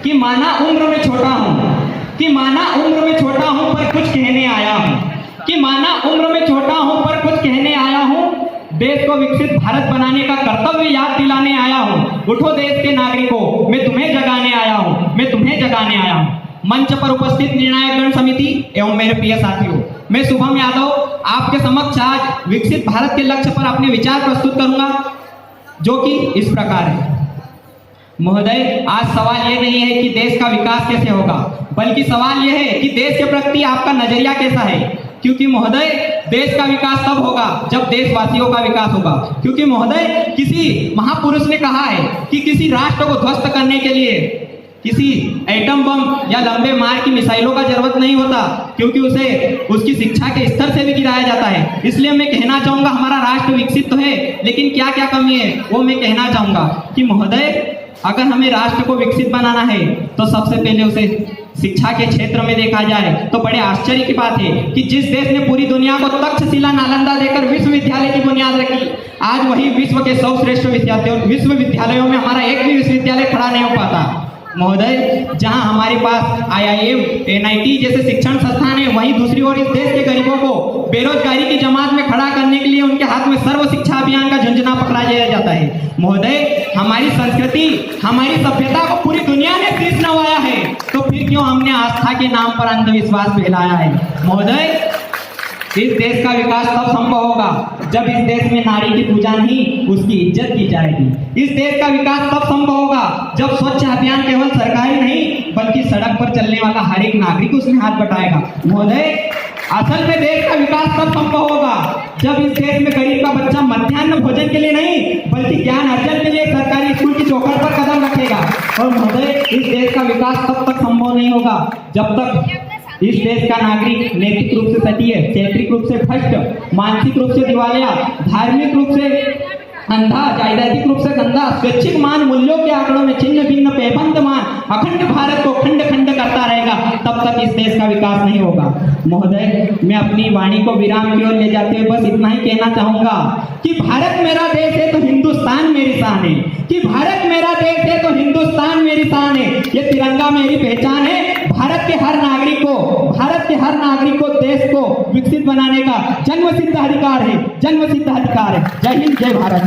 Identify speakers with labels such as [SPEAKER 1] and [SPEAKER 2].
[SPEAKER 1] कि माना उम्र में छोटा हूँ, कि माना उम्र में छोटा हूँ पर कुछ कहने आया हूँ, कि माना उम्र में छोटा हूँ पर कुछ कहने आया हूँ, देश को विकसित भारत बनाने का कर्तव्य याद दिलाने आया हूँ। उठो देश के नागरिकों, मैं तुम्हें जगाने आया हूँ, मैं तुम्हें जगाने आया हूँ। मंच पर उपस्थित निर्णायक गण समिति एवं मेरे प्रिय साथियों, मैं शुभम यादव आपके समक्ष आज विकसित भारत के लक्ष्य पर अपने विचार प्रस्तुत करूंगा, जो कि इस प्रकार है। महोदय, आज सवाल ये नहीं है कि देश का विकास कैसे होगा, बल्कि सवाल यह है कि देश के प्रति आपका नजरिया कैसा है। क्योंकि महोदय, देश का विकास तब होगा जब देशवासियों का विकास होगा। क्योंकि महोदय, किसी महापुरुष ने कहा है कि किसी राष्ट्र को ध्वस्त करने के लिए किसी एटम बम या लंबे मार की मिसाइलों का जरूरत नहीं होता, क्योंकि उसे उसकी शिक्षा के स्तर से भी गिराया जाता है। इसलिए मैं कहना चाहूंगा, हमारा राष्ट्र विकसित तो है, लेकिन क्या क्या कमी है वो मैं कहना चाहूंगा कि महोदय, अगर हमें राष्ट्र को विकसित बनाना है तो सबसे पहले उसे शिक्षा के क्षेत्र में देखा जाए तो बड़े आश्चर्य की बात है कि जिस देश ने पूरी दुनिया को तक्षशिला नालंदा देकर विश्वविद्यालय की बुनियाद रखी, आज वही विश्व के 100 श्रेष्ठ विश्वविद्यालयों में हमारा एक भी विश्वविद्यालय खड़ा नहीं हो पाता। महोदय, जहां हमारे पास IIM, NIT जैसे शिक्षण संस्थान है, वहीं दूसरी ओर इस देश के गरीबों को बेरोजगारी की जमात में खड़ा करने के लिए उनके हाथ में सर्व शिक्षा अभियान का झंझना पकड़ा जाता है। महोदय, हमारी संस्कृति, हमारी सभ्यता को पूरी दुनिया ने शीश नवाया है, तो फिर क्यों हमने आस्था के नाम पर अंधविश्वास फैलाया है। महोदय, इस देश का विकास तब संभव होगा जब इस देश में नारी की पूजा नहीं, उसकी इज्जत की जाएगी। इस देश का विकास तब संभव होगा जब स्वच्छ अभियान केवल सरकारी नहीं, बल्कि सड़क पर चलने वाला हर एक नागरिक उसमें हाथ बटाएगा। महोदय, असल में देश का विकास तब संभव होगा जब इस देश में गरीब का बच्चा मध्याह्न भोजन के लिए नहीं, बल्कि ज्ञान अर्जन के लिए सरकारी स्कूल की चौखट पर कदम रखेगा। और महोदय, इस देश का विकास तब तक संभव नहीं होगा जब तक इस देश का नागरिक नैतिक रूप से सटीय, चैत्रिक रूप से भ्रष्ट, मानसिक रूप से दिवालिया, धार्मिक रूप से अंधा, राजनीतिक रूप से गंदा, स्वैच्छिक मान मूल्यों के आंकड़ों में छिन्न भिन्न पेबंद मान अखंड भारत को खंड खंड करता रहेगा, तब तक इस देश का विकास नहीं होगा। महोदय, मैं अपनी वाणी को विराम की ओर ले जाते हुए बस इतना ही कहना चाहूंगा कि भारत मेरा देश है तो हिंदुस्तान मेरी शान है, कि भारत मेरा देश है तो हिंदुस्तान मेरी शान है। ये तिरंगा मेरी पहचान है। भारत के हर नागरिक को देश को विकसित बनाने का जन्मसिद्ध अधिकार है, जन्मसिद्ध अधिकार है। जय हिंद, जय भारत।